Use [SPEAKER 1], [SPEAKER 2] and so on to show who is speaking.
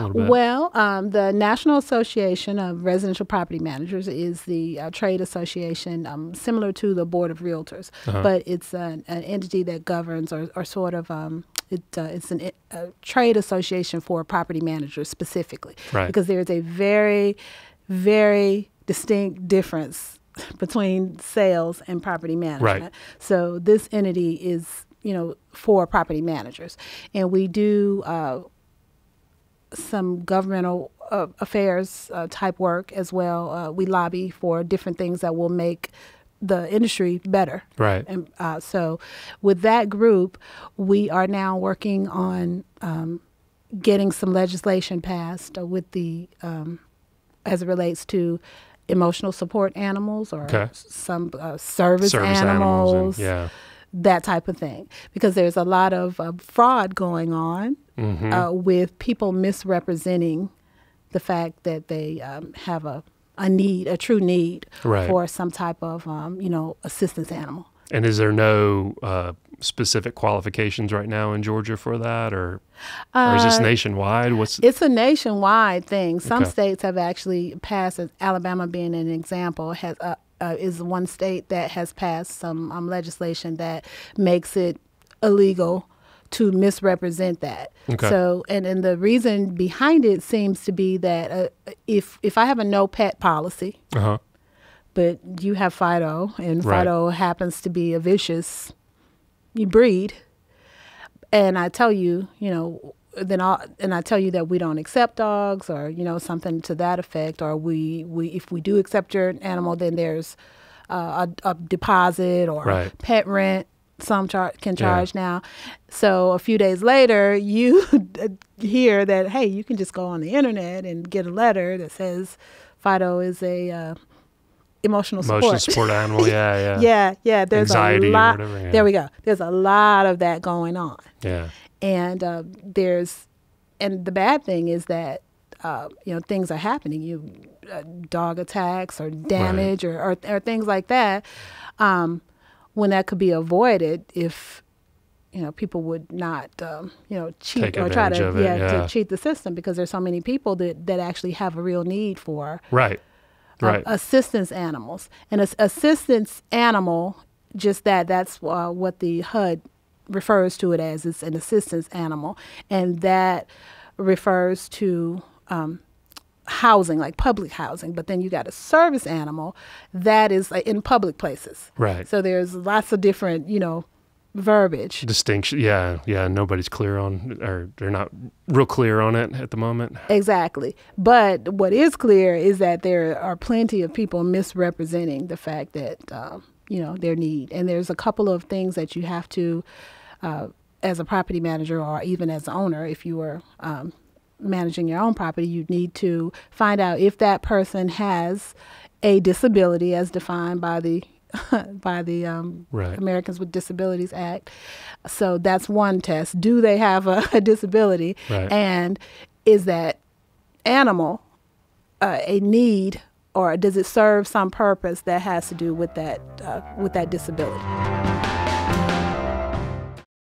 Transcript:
[SPEAKER 1] a little bit?
[SPEAKER 2] Well, the National Association of Residential Property Managers is the trade association similar to the Board of Realtors, but it's an entity that governs or sort of it's a trade association for property managers specifically,
[SPEAKER 1] Right.
[SPEAKER 2] because there's a very, very distinct difference between sales and property management.
[SPEAKER 1] Right.
[SPEAKER 2] So this entity is, for property managers, and we do some governmental affairs type work as well. We lobby for different things that will make the industry better.
[SPEAKER 1] Right.
[SPEAKER 2] And so with that group, we are now working on getting some legislation passed with the as it relates to emotional support animals or some service animals,
[SPEAKER 1] and,
[SPEAKER 2] that type of thing. Because there's a lot of fraud going on with people misrepresenting the fact that they have a true need for some type of, assistance animal.
[SPEAKER 1] And is there no specific qualifications right now in Georgia for that, or is this nationwide?
[SPEAKER 2] It's a nationwide thing. Some states have actually passed, Alabama being an example, is one state that has passed some legislation that makes it illegal to misrepresent that. So, and the reason behind it seems to be that if I have a no pet policy, but you have Fido, and Fido happens to be a vicious breed, and I tell you, I tell you that we don't accept dogs, or something to that effect, or if we do accept your animal, then there's a deposit or pet rent. Some can charge now. So a few days later, you hear that, hey, you can just go on the internet and get a letter that says Fido is a emotional support
[SPEAKER 1] animal.
[SPEAKER 2] Yeah. There's
[SPEAKER 1] anxiety
[SPEAKER 2] a lot.
[SPEAKER 1] Or whatever. Yeah.
[SPEAKER 2] There we go. There's a lot of that going on.
[SPEAKER 1] Yeah.
[SPEAKER 2] And and the bad thing is that things are happening. Dog attacks or damage or things like that. When that could be avoided if people would not cheat or try to cheat the system, because there's so many people that actually have a real need for assistance animals. And assistance animal, just that's what the HUD refers to it as. It's an assistance animal, and that refers to housing, like public housing. But then you got a service animal that is in public places.
[SPEAKER 1] Right.
[SPEAKER 2] So there's lots of different, verbiage.
[SPEAKER 1] Distinction. Yeah. Nobody's clear on, or they're not real clear on it at the moment.
[SPEAKER 2] Exactly. But what is clear is that there are plenty of people misrepresenting the fact that, their need. And there's a couple of things that you have to, as a property manager, or even as an owner, if you were managing your own property, you need to find out if that person has a disability as defined by the Americans with Disabilities Act. So that's one test. Do they have a disability? And is that animal a need, or does it serve some purpose that has to do with that disability?